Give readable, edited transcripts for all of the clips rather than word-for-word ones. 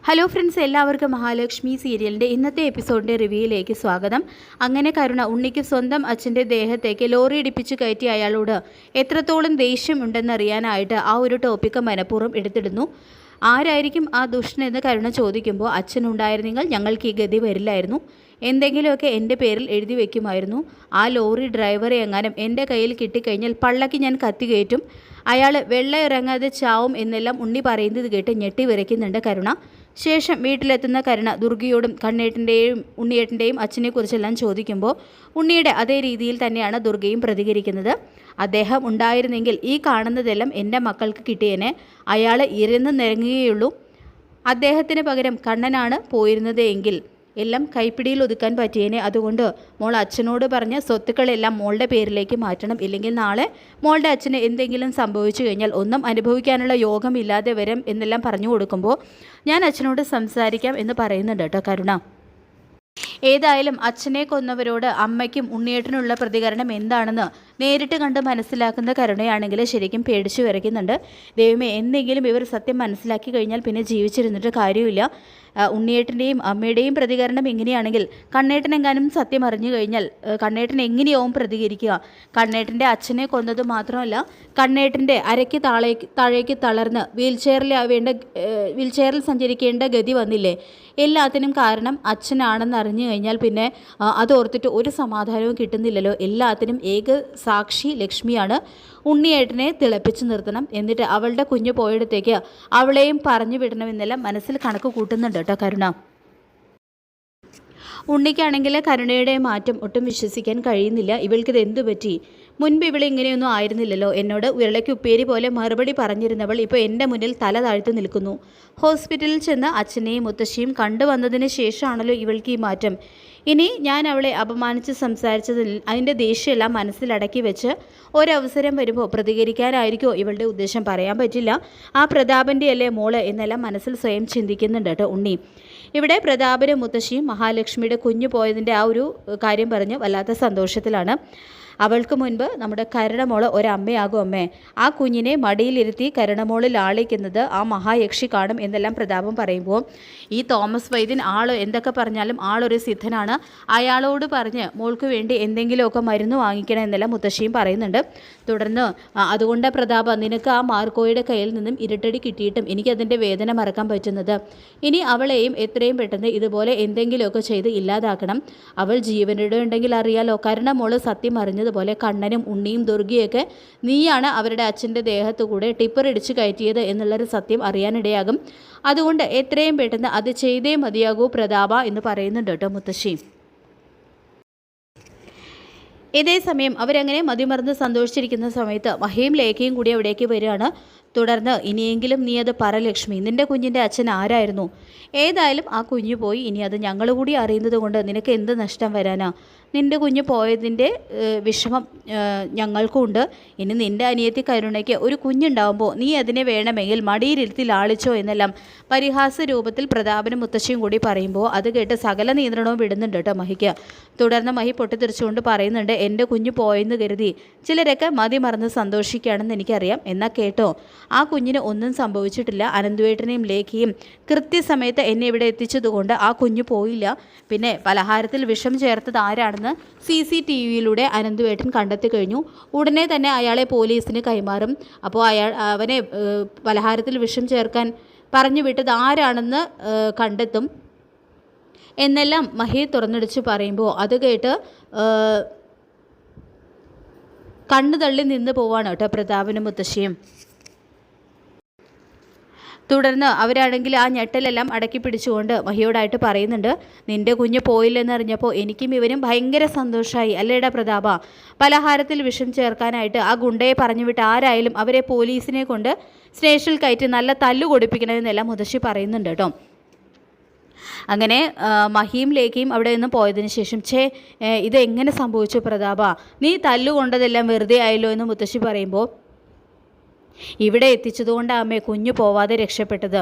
Hello friends, എല്ലാവർക്കും മഹാലക്ഷ്മി സീരിയലിൻ്റെ ഇന്നത്തെ എപ്പിസോഡിൻ്റെ റിവ്യൂയിലേക്ക് സ്വാഗതം. അങ്ങനെ കരുണ ഉണ്ണിക്ക് സ്വന്തം അച്ഛൻ്റെ ദേഹത്തേക്ക് ലോറി ഇടിപ്പിച്ച് കയറ്റി അയാളോട് എത്രത്തോളം ദേഷ്യമുണ്ടെന്നറിയാനായിട്ട് ആ ഒരു ടോപ്പിക്ക് മനഃപൂർവ്വം എടുത്തിടുന്നു. ആരായിരിക്കും ആ ദുഷ്ടനെന്ന് കരുണ ചോദിക്കുമ്പോൾ, അച്ഛനുണ്ടായിരുന്നെങ്കിൽ ഞങ്ങൾക്ക് ഈ ഗതി വരില്ലായിരുന്നു, എന്തെങ്കിലുമൊക്കെ എൻ്റെ പേരിൽ എഴുതി വയ്ക്കുമായിരുന്നു. ആ ലോറി ഡ്രൈവറെ എങ്ങാനും എൻ്റെ കയ്യിൽ കിട്ടിക്കഴിഞ്ഞാൽ പള്ളക്ക് ഞാൻ കത്തി കയറ്റും, അയാൾ വെള്ളം ഇറങ്ങാതെ ചാവും എന്നെല്ലാം ഉണ്ണി പറയുന്നത് കേട്ട് ഞെട്ടി വിറയ്ക്കുന്നുണ്ട് കരുണ. ശേഷം വീട്ടിലെത്തുന്ന കരുണ ദുർഗയോടും കണ്ണേട്ടൻ്റെയും ഉണ്ണിയേട്ടൻ്റെയും അച്ഛനെക്കുറിച്ചെല്ലാം ചോദിക്കുമ്പോൾ ഉണ്ണിയുടെ അതേ രീതിയിൽ തന്നെയാണ് ദുർഗയും പ്രതികരിക്കുന്നത്. അദ്ദേഹം ഉണ്ടായിരുന്നെങ്കിൽ ഈ കാണുന്നതെല്ലാം എൻ്റെ മക്കൾക്ക് കിട്ടിയേനെ, അയാൾ ഇരുന്ന് നിരങ്ങുകയുള്ളൂ. അദ്ദേഹത്തിന് പകരം കണ്ണനാണ് പോയിരുന്നത് എങ്കിൽ എല്ലാം കൈപ്പിടിയിൽ ഒതുക്കാൻ പറ്റിയേനെ. അതുകൊണ്ട് മോൾ അച്ഛനോട് പറഞ്ഞ് സ്വത്തുക്കളെല്ലാം മോളുടെ പേരിലേക്ക് മാറ്റണം, ഇല്ലെങ്കിൽ നാളെ മോളുടെ അച്ഛന് എന്തെങ്കിലും സംഭവിച്ചു കഴിഞ്ഞാൽ ഒന്നും അനുഭവിക്കാനുള്ള യോഗമില്ലാതെ വരും എന്നെല്ലാം പറഞ്ഞു കൊടുക്കുമ്പോൾ, ഞാൻ അച്ഛനോട് സംസാരിക്കാം എന്ന് പറയുന്നുണ്ട് കേട്ടോ കരുണ. ഏതായാലും അച്ഛനെ കൊന്നവരോട് അമ്മയ്ക്കും ഉണ്ണിയേട്ടനുള്ള പ്രതികരണം എന്താണെന്ന് നേരിട്ട് കണ്ട് മനസ്സിലാക്കുന്ന കരുണയാണെങ്കിൽ ശരിക്കും പേടിച്ചു വിറയ്ക്കുന്നുണ്ട്. ദൈവമേ, എന്തെങ്കിലും ഇവർ സത്യം മനസ്സിലാക്കി കഴിഞ്ഞാൽ പിന്നെ ജീവിച്ചിരുന്നിട്ട് കാര്യമില്ല. ഉണ്ണിയേട്ടൻ്റെയും അമ്മയുടെയും പ്രതികരണം എങ്ങനെയാണെങ്കിൽ കണ്ണേട്ടനെങ്ങാനും സത്യം അറിഞ്ഞു കഴിഞ്ഞാൽ കണ്ണേട്ടൻ എങ്ങനെയാവും പ്രതികരിക്കുക? കണ്ണേട്ടൻ്റെ അച്ഛനെ കൊന്നത് മാത്രമല്ല, കണ്ണേട്ടൻ്റെ അരയ്ക്ക് താഴേക്ക് തളർന്ന് വീൽചെയറിൽ സഞ്ചരിക്കേണ്ട ഗതി വന്നില്ലേ? എല്ലാത്തിനും കാരണം അച്ഛനാണെന്ന് അറിഞ്ഞു കഴിഞ്ഞാൽ പിന്നെ അതോർത്തിട്ട് ഒരു സമാധാനവും കിട്ടുന്നില്ലല്ലോ. എല്ലാത്തിനും ഏക സാക്ഷി ലക്ഷ്മിയാണ്. ഉണ്ണിയേട്ടനെ തിളപ്പിച്ച് നിർത്തണം, എന്നിട്ട് അവളുടെ കുഞ്ഞ് പോയിടത്തേക്ക് അവളെയും പറഞ്ഞു വിടണമെന്നെല്ലാം മനസ്സിൽ കണക്ക് കൂട്ടുന്നുണ്ട് കേട്ടോ കരുണ. ഉണ്ണിക്കാണെങ്കിൽ കരുണയുടെ മാറ്റം ഒട്ടും വിശ്വസിക്കാൻ കഴിയുന്നില്ല. ഇവൾക്കിത് എന്തു പറ്റി? മുൻപ് ഇവളെ ഇങ്ങനെയൊന്നും ആയിരുന്നില്ലല്ലോ. എന്നോട് ഉരുളയ്ക്ക് ഉപ്പേരി പോലെ മറുപടി പറഞ്ഞിരുന്നവൾ ഇപ്പോൾ എൻ്റെ മുന്നിൽ തല താഴ്ത്തി നിൽക്കുന്നു. ഹോസ്പിറ്റലിൽ ചെന്ന് അച്ഛനെയും മുത്തശ്ശിയും കണ്ടുവന്നതിന് ശേഷമാണല്ലോ ഇവൾക്ക് ഈ മാറ്റം. ഇനി ഞാൻ അവളെ അപമാനിച്ച് സംസാരിച്ചതിൽ അതിൻ്റെ ദേഷ്യമെല്ലാം മനസ്സിലടക്കി വെച്ച് ഒരവസരം വരുമ്പോൾ പ്രതികരിക്കാനായിരിക്കുമോ ഇവളുടെ ഉദ്ദേശം? പറയാൻ പറ്റില്ല. ആ പ്രതാപൻ്റെ അല്ലേ മോള് എന്നെല്ലാം മനസ്സിൽ സ്വയം ചിന്തിക്കുന്നുണ്ട് കേട്ടോ ഉണ്ണി. ഇവിടെ പ്രതാപനും മുത്തശ്ശിയും മഹാലക്ഷ്മിയുടെ കുഞ്ഞു പോയതിൻ്റെ ആ ഒരു കാര്യം പറഞ്ഞ് വല്ലാത്ത സന്തോഷത്തിലാണ്. അവൾക്ക് മുൻപ് നമ്മുടെ കരുണമോള് ഒരമ്മയാകും. അമ്മേ, ആ കുഞ്ഞിനെ മടിയിലിരുത്തി കരുണമോള് ലാളിക്കുന്നത് ആ മഹായക്ഷി കാണും എന്നെല്ലാം പ്രതാപം പറയുമ്പോൾ, ഈ തോമസ് വൈദ്യൻ എന്തൊക്കെ പറഞ്ഞാലും ആളൊരു സിദ്ധനാണ്, അയാളോട് പറഞ്ഞ് മോൾക്ക് വേണ്ടി എന്തെങ്കിലുമൊക്കെ മരുന്ന് വാങ്ങിക്കണം എന്നെല്ലാം മുത്തശ്ശിയും പറയുന്നുണ്ട്. തുടർന്ന്, അതുകൊണ്ട് പ്രതാപ, നിനക്ക് ആ മാർക്കോയുടെ കയ്യിൽ നിന്നും ഇരുട്ടടി കിട്ടിയിട്ടും എനിക്കതിൻ്റെ വേദന മറക്കാൻ പറ്റുന്നത്. ഇനി അവളെയും എത്രയും പെട്ടെന്ന് ഇതുപോലെ എന്തെങ്കിലുമൊക്കെ ചെയ്ത് ഇല്ലാതാക്കണം. അവൾ ജീവനോടെ ഉണ്ടെങ്കിൽ അറിയാലോ, കരുണമോള് സത്യം അറിഞ്ഞതുപോലെ കണ്ണനും ഉണ്ണിയും ദുർഗയൊക്കെ നീയാണ് അവരുടെ അച്ഛൻ്റെ ദേഹത്തു കൂടെ ടിപ്പർ ഇടിച്ച് കയറ്റിയത് എന്നുള്ളൊരു സത്യം അറിയാനിടയാകും. അതുകൊണ്ട് എത്രയും പെട്ടെന്ന് അത് ചെയ്തേ മതിയാകൂ പ്രതാപ എന്ന് പറയുന്നുണ്ട് കേട്ടോ മുത്തശ്ശി. ഇതേ സമയം അവരങ്ങനെ മതിമറന്ന് സന്തോഷിച്ചിരിക്കുന്ന സമയത്ത് മഹിയും ലേഖയും കൂടി അവിടേക്ക് വരികയാണ്. തുടർന്ന്, ഇനിയെങ്കിലും നീ അത് പറ ലക്ഷ്മി, നിൻ്റെ കുഞ്ഞിൻ്റെ അച്ഛൻ ആരായിരുന്നു? ഏതായാലും ആ കുഞ്ഞു പോയി, ഇനി അത് ഞങ്ങൾ കൂടി അറിയുന്നത് കൊണ്ട് നിനക്ക് എന്ത് നഷ്ടം വരാനാ? നിൻ്റെ കുഞ്ഞ് പോയതിൻ്റെ വിഷമം ഞങ്ങൾക്കുണ്ട്. ഇനി നിൻ്റെ അനിയത്തി കരുണയ്ക്ക് ഒരു കുഞ്ഞുണ്ടാവുമ്പോൾ നീ അതിനെ വേണമെങ്കിൽ മടിയിലിരുത്തി ലാളിച്ചോ എന്നെല്ലാം പരിഹാസ രൂപത്തിൽ പ്രതാപനും മുത്തശ്ശിയും കൂടി പറയുമ്പോൾ അത് കേട്ട് സകല നിയന്ത്രണവും വിടുന്നുണ്ട് കേട്ടോ മഹിക്ക്. തുടർന്ന് മഹി പൊട്ടിത്തെറിച്ചുകൊണ്ട് പറയുന്നുണ്ട്, എൻ്റെ കുഞ്ഞ് പോയെന്ന് കരുതി ചിലരൊക്കെ മതി മറന്ന് സന്തോഷിക്കുകയാണെന്ന് എനിക്കറിയാം. എന്നാൽ കേട്ടോ, ആ കുഞ്ഞിന് ഒന്നും സംഭവിച്ചിട്ടില്ല. അനന്തുവേട്ടനെയും ലേഖയും കൃത്യസമയത്ത് എന്നെ ഇവിടെ എത്തിച്ചതുകൊണ്ട് ആ കുഞ്ഞ് പോയില്ല. പിന്നെ പലഹാരത്തിൽ വിഷം ചേർത്തത് ആരാണെന്ന് CCTVയിലൂടെ അനന്തുവേട്ടൻ കണ്ടെത്തി കഴിഞ്ഞു. ഉടനെ തന്നെ അയാളെ പോലീസിന് കൈമാറും. അപ്പോൾ അവനെ പലഹാരത്തിൽ വിഷം ചേർക്കാൻ പറഞ്ഞു വിട്ടത് ആരാണെന്ന് കണ്ടെത്തും എന്നെല്ലാം മഹി തുറന്നടിച്ച് പറയുമ്പോൾ അത് കേട്ട് കണ്ണു തള്ളി നിന്ന് പോവാണ് കേട്ടോ പ്രതാപനും മുത്തശ്ശിയും. തുടർന്ന് അവരാണെങ്കിൽ ആ ഞെട്ടലെല്ലാം അടക്കി പിടിച്ചുകൊണ്ട് മഹിയോടായിട്ട് പറയുന്നുണ്ട്, നിൻ്റെ കുഞ്ഞ് പോയില്ലെന്നറിഞ്ഞപ്പോൾ എനിക്കും ഇവനും ഭയങ്കര സന്തോഷമായി അല്ലേടാ പ്രതാപ. പലഹാരത്തിൽ വിഷം ചേർക്കാനായിട്ട് ആ ഗുണ്ടയെ പറഞ്ഞു വിട്ട് ആരായാലും അവരെ പോലീസിനെ കൊണ്ട് സ്റ്റേഷനിൽ കയറ്റി നല്ല തല്ലു കൊടുപ്പിക്കണമെന്നെല്ലാം മുത്തശ്ശി പറയുന്നുണ്ട് കേട്ടോ. അങ്ങനെ മഹിയും ലേഖയും അവിടെ നിന്ന് പോയതിന് ശേഷം, ഇതെങ്ങനെ സംഭവിച്ചു പ്രതാപ? നീ തല്ലുകൊണ്ടതെല്ലാം വെറുതെ ആയല്ലോ എന്ന് മുത്തശ്ശി പറയുമ്പോൾ, ഇവിടെ എത്തിച്ചതുകൊണ്ടാണ് അമ്മേ കുഞ്ഞു പോവാതെ രക്ഷപ്പെട്ടത്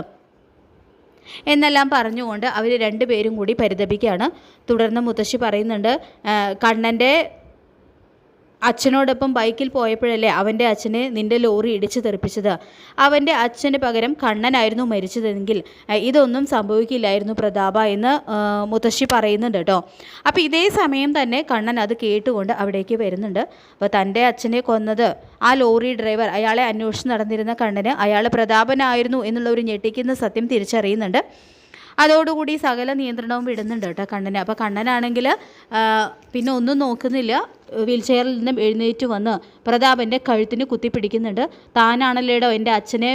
എന്നെല്ലാം പറഞ്ഞുകൊണ്ട് അവർ രണ്ടുപേരും കൂടി പരിതപിക്കുകയാണ്. തുടർന്ന് മുത്തശ്ശി പറയുന്നുണ്ട്, കണ്ണൻ്റെ അച്ഛനോടൊപ്പം ബൈക്കിൽ പോയപ്പോഴല്ലേ അവൻ്റെ അച്ഛനെ നിൻ്റെ ലോറി ഇടിച്ച് തെറിപ്പിച്ചത്. അവൻ്റെ അച്ഛന് പകരം കണ്ണനായിരുന്നു മരിച്ചതെങ്കിൽ ഇതൊന്നും സംഭവിക്കില്ലായിരുന്നു പ്രതാപ എന്ന് മുത്തശ്ശി പറയുന്നുണ്ട് കേട്ടോ. അപ്പോൾ ഇതേ സമയം തന്നെ കണ്ണൻ അത് കേട്ടുകൊണ്ട് അവിടേക്ക് വരുന്നുണ്ട്. അപ്പോൾ തൻ്റെ അച്ഛനെ കൊന്നത് ആ ലോറി ഡ്രൈവർ, അയാളെ അന്വേഷിച്ച് നടന്നിരുന്ന കണ്ണന് അയാൾ പ്രതാപനായിരുന്നു എന്നുള്ള ഒരു ഞെട്ടിക്കുന്ന സത്യം തിരിച്ചറിയുന്നുണ്ട്. അതോടുകൂടി സകല നിയന്ത്രണവും വിടുന്നുണ്ട് കേട്ടോ കണ്ണന്. അപ്പോൾ കണ്ണനാണെങ്കിൽ പിന്നെ ഒന്നും നോക്കുന്നില്ല, വീൽ ചെയറിൽ നിന്നും എഴുന്നേറ്റ് വന്ന് പ്രതാപൻ്റെ കഴുത്തിന് കുത്തിപ്പിടിക്കുന്നുണ്ട്. താനാണല്ലേടോ എൻ്റെ അച്ഛനെ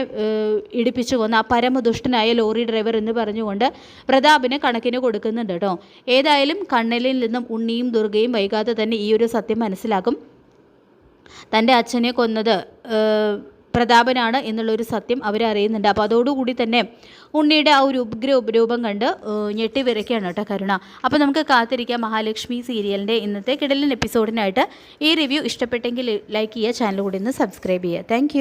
ഇടിപ്പിച്ചു കൊന്ന ആ പരമദുഷ്ടനായ ലോറി ഡ്രൈവർ എന്ന് പറഞ്ഞുകൊണ്ട് പ്രതാപിന് കണക്കിന് കൊടുക്കുന്നുണ്ട് കേട്ടോ. ഏതായാലും കണ്ണലിൽ നിന്നും ഉണ്ണിയും ദുർഗയും വൈകാതെ തന്നെ ഈ ഒരു സത്യം മനസ്സിലാക്കും. തൻ്റെ അച്ഛനെ കൊന്നത് പ്രതാപനാണ് എന്നുള്ളൊരു സത്യം അവരറിയുന്നുണ്ട്. അപ്പോൾ അതോടുകൂടി തന്നെ ഉണ്ണിയുടെ ആ ഒരു രൂപം കണ്ട് ഞെട്ടി വിറയ്ക്കുകയാണ് കേട്ടോ കരുണ. അപ്പോൾ നമുക്ക് കാത്തിരിക്കാം മഹാലക്ഷ്മി സീരിയലിൻ്റെ ഇന്നത്തെ കിടലൻ എപ്പിസോഡിനായിട്ട്. ഈ റിവ്യൂ ഇഷ്ടപ്പെട്ടെങ്കിൽ ലൈക്ക് ചെയ്യുക, ചാനൽ കൂടി ഒന്ന് സബ്സ്ക്രൈബ് ചെയ്യുക. താങ്ക്